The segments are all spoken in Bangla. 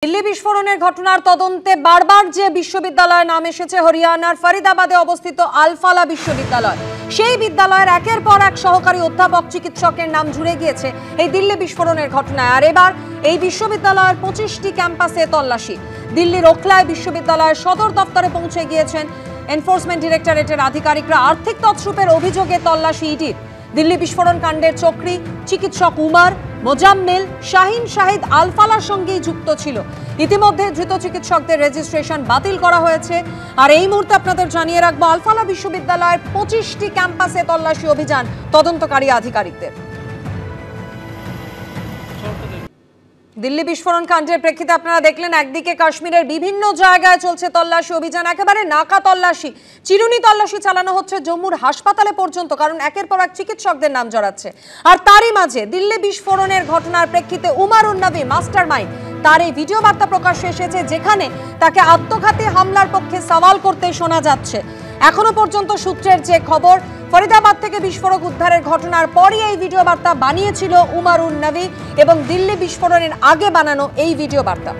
দিল্লি বিস্ফোরণের ঘটনার তদন্তে বারবার যে বিশ্ববিদ্যালয়ের নাম এসেছে হরিয়ানার ফরিদাবাদে অবস্থিত আল-ফালাহ বিশ্ববিদ্যালয়। সেই বিদ্যালয়ের একের পর এক সহকারী অধ্যাপক চিকিৎসকের নাম জুড়ে গিয়েছে এই দিল্লি বিস্ফোরণের ঘটনায়। আর এবার এই বিশ্ববিদ্যালয়ের 25টি ক্যাম্পাসে তল্লাশি। দিল্লির ওখলায় বিশ্ববিদ্যালয়ের সদর দপ্তরে পৌঁছে গিয়েছেন এনফোর্সমেন্ট ডিরেক্টরেটের আধিকারিকরা। আর্থিক তছরূপের অভিযোগে তল্লাশি ইডির। দিল্লি বিস্ফোরণ কাণ্ডের চক্রী চিকিৎসক উমার, মোজাম্মেল, শাহিন শাহিদ আল-ফালাহর সঙ্গেই যুক্ত ছিল। ইতিমধ্যে ধৃত চিকিৎসকদের রেজিস্ট্রেশন বাতিল করা হয়েছে। আর এই মুহূর্তে আপনাদের জানিয়ে রাখবো, আল-ফালাহ বিশ্ববিদ্যালয়ের 25টি ক্যাম্পাসে তল্লাশি অভিযান তদন্তকারী আধিকারিকদের। দিল্লি বিস্ফোরণ কাণ্ডের প্রেক্ষিতে আপনারা দেখলেন একদিকে কাশ্মীরের বিভিন্ন জায়গায় চলছে তল্লাশি অভিযান, একেবারে নাকা তল্লাশি, চিরুনি তল্লাশি চালানো হচ্ছে জম্মুর হাসপাতালে পর্যন্ত, কারণ একের পর এক চিকিৎসকদের নাম জড়াচ্ছে। আর তারই মাঝে দিল্লি বিস্ফোরণের ঘটনার প্রেক্ষিতে উমারুন নবী মাস্টারমাইন্ড, তার এই ভিডিও বার্তা প্রকাশ্যে এসেছে যেখানে তাকে আত্মঘাতী হামলার পক্ষে সওয়াল করতে শোনা যাচ্ছে। এখনো পর্যন্ত সূত্রের যে খবর, ফরিদাবাদ থেকে বিস্ফোরক উদ্ধারের ঘটনার পরই এই ভিডিও বার্তা বানিয়েছিল উমারুন নবী এবং দিল্লি বিস্ফোরণের আগে বানানো এই ভিডিও বার্তা।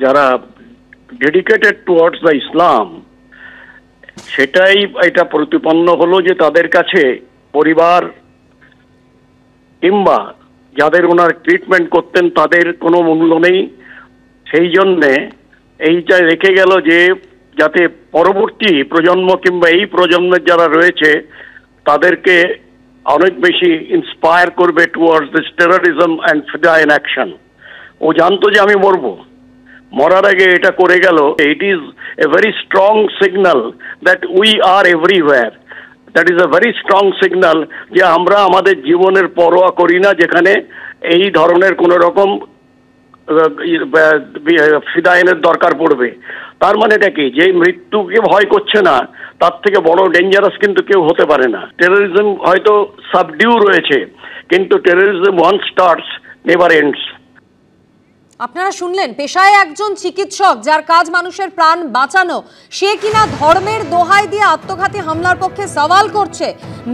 যারা ডেডিকেটেড টুয়ার্ডস দ্য ইসলাম, সেটাই এটা প্রতিপন্ন হলো যে তাদের কাছে পরিবার কিংবা যাদের ওনার ট্রিটমেন্ট করতেন তাদের কোনো মূল্য নেই। সেই জন্যে এইটা রেখে গেল যে যাতে পরবর্তী প্রজন্ম কিংবা এই প্রজন্মের যারা রয়েছে তাদেরকে অনেক বেশি ইন্সপায়ার করবে টুয়ার্ডস দিস টেররিজম অ্যান্ড ফিদাইন অ্যাকশন। ও জানতো যে আমি মরবো, মরার আগে এটা করে গেল। It is a very strong signal that we are everywhere. That is a very strong signal যে আমরা আমাদের জীবনের পরোয়া করি না যেখানে এই ধরনের কোনো রকম ফিদাইনের দরকার পড়বে। তার মানে এটা কি, যে মৃত্যুকে ভয় করছে না তার থেকে বড় ডেঞ্জারাস কিন্তু কেউ হতে পারে না। টেররিজম হয়তো সাবডিউ রয়েছে, কিন্তু terrorism once starts never ends. আপনারা শুনলেন, পেশায় একজন চিকিৎসক যার কাজ মানুষের প্রাণ বাঁচানো, সে কিনা ধর্মের দোহাই দিয়ে আত্মঘাতী হামলার পক্ষে সওয়াল করছে।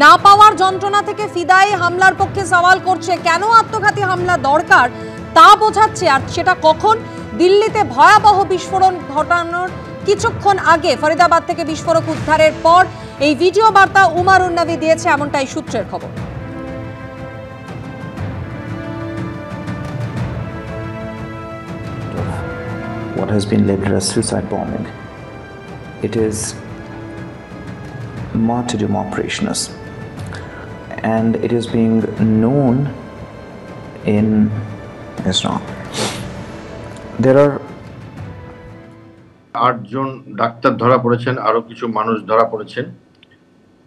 না পাওয়ার যন্ত্রণা থেকে ফিদাই হামলার পক্ষে সওয়াল করছে। কেন আত্মঘাতী হামলা দরকার তা বোঝাচ্ছে। আর সেটা কখন? দিল্লিতে ভয়াবহ বিস্ফোরণ ঘটানোর কিছুক্ষণ আগে ফরিদাবাদ থেকে বিস্ফোরক উদ্ধারের পর এই ভিডিও বার্তা উমারুন নবী দিয়েছে, এমনটাই সূত্রের খবর। What has been labeled as suicide bombing, it is martyrdom operations, and it is being known in Islam. There are 8 জন ডাক্তার ধরা পড়েছেন, আরো কিছু মানুষ ধরা পড়েছেন,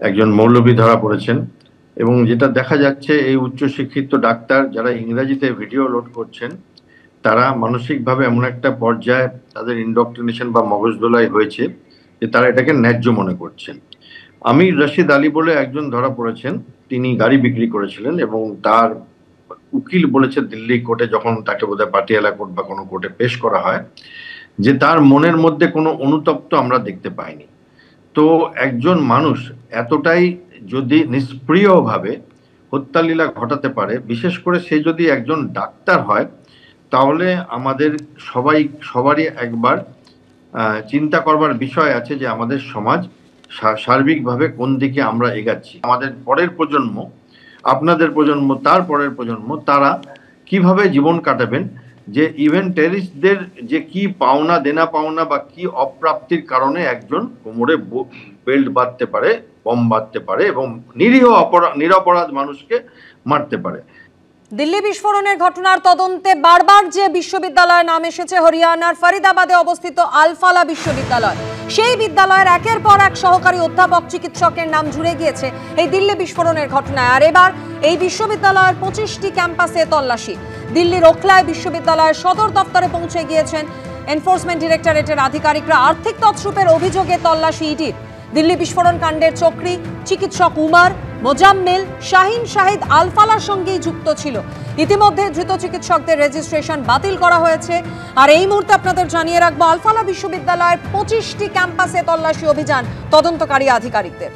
একজন মৌলবী ধরা পড়েছেন। এবং যেটা দেখা যাচ্ছে, এই উচ্চশিক্ষিত ডাক্তার যারা ইংরেজিতে ভিডিও লোড করছেন তারা মানসিকভাবে এমন একটা পর্যায়ে তাদের ইন্ডক্ট্রিনেশন বা মগজদোলাই হয়েছে যে তারা এটাকে ন্যায্য মনে করছেন। আমির রশিদ আলী বলে একজন ধরা পড়েছেন, তিনি গাড়ি বিক্রি করেছিলেন এবং তার উকিল বলেছে দিল্লি কোর্টে, যখন তাকে বোধহয় পাটিয়ালা কোর্ট বা কোনো কোর্টে পেশ করা হয়, যে তার মনের মধ্যে কোনো অনুতপ্ত আমরা দেখতে পাইনি। তো একজন মানুষ এতটাই যদি নিষ্প্রিয়ভাবে হত্যালীলা ঘটাতে পারে, বিশেষ করে সে যদি একজন ডাক্তার হয়, তাহলে আমাদের সবারই একবার চিন্তা করবার বিষয় আছে যে আমাদের সমাজ সার্বিকভাবে কোন দিকে আমরা এগাচ্ছি। আমাদের পরের প্রজন্ম, আপনাদের প্রজন্ম, তার পরের প্রজন্ম, তারা কিভাবে জীবন কাটাবেন, যে ইভেন টেররিস্টদের যে কি পাওনা দেনা পাওনা বা কি অপ্রাপ্তির কারণে একজন কোমরে বেল্ট বাঁধতে পারে, বম বাঁধতে পারে এবং নিরপরাধ মানুষকে মারতে পারে। দিল্লি বিস্ফোরণের ঘটনার তদন্তে বারবার যে বিশ্ববিদ্যালয়ের নাম এসেছে হরিয়ানার ফরিদাবাদে অবস্থিত আল-ফালাহ বিশ্ববিদ্যালয়। সেই বিদ্যালয়ের একের পর এক সহকারী অধ্যাপক চিকিৎসকের নাম জুড়ে গিয়েছে এই দিল্লি বিস্ফোরণের ঘটনায়। আর এবার এই বিশ্ববিদ্যালয়ের 25টি ক্যাম্পাসে তল্লাশি। দিল্লির ওখলায় বিশ্ববিদ্যালয়ের সদর দপ্তরে পৌঁছে গিয়েছেন এনফোর্সমেন্ট ডিরেক্টরেটের আধিকারিকরা। আর্থিক তছরূপের অভিযোগে তল্লাশি ইডির। দিল্লি বিস্ফোরণ কাণ্ডের চক্রী চিকিৎসক উমার, মোজাম্মেল, শাহিন শাহিদ আল-ফালাহর সঙ্গেই যুক্ত ছিল। ইতিমধ্যে ধৃত চিকিৎসকদের রেজিস্ট্রেশন বাতিল করা হয়েছে। আর এই মুহূর্তে আপনাদের জানিয়ে রাখবো, আল-ফালাহ বিশ্ববিদ্যালয়ের 25টি ক্যাম্পাসে তল্লাশি অভিযান তদন্তকারী আধিকারিকদের।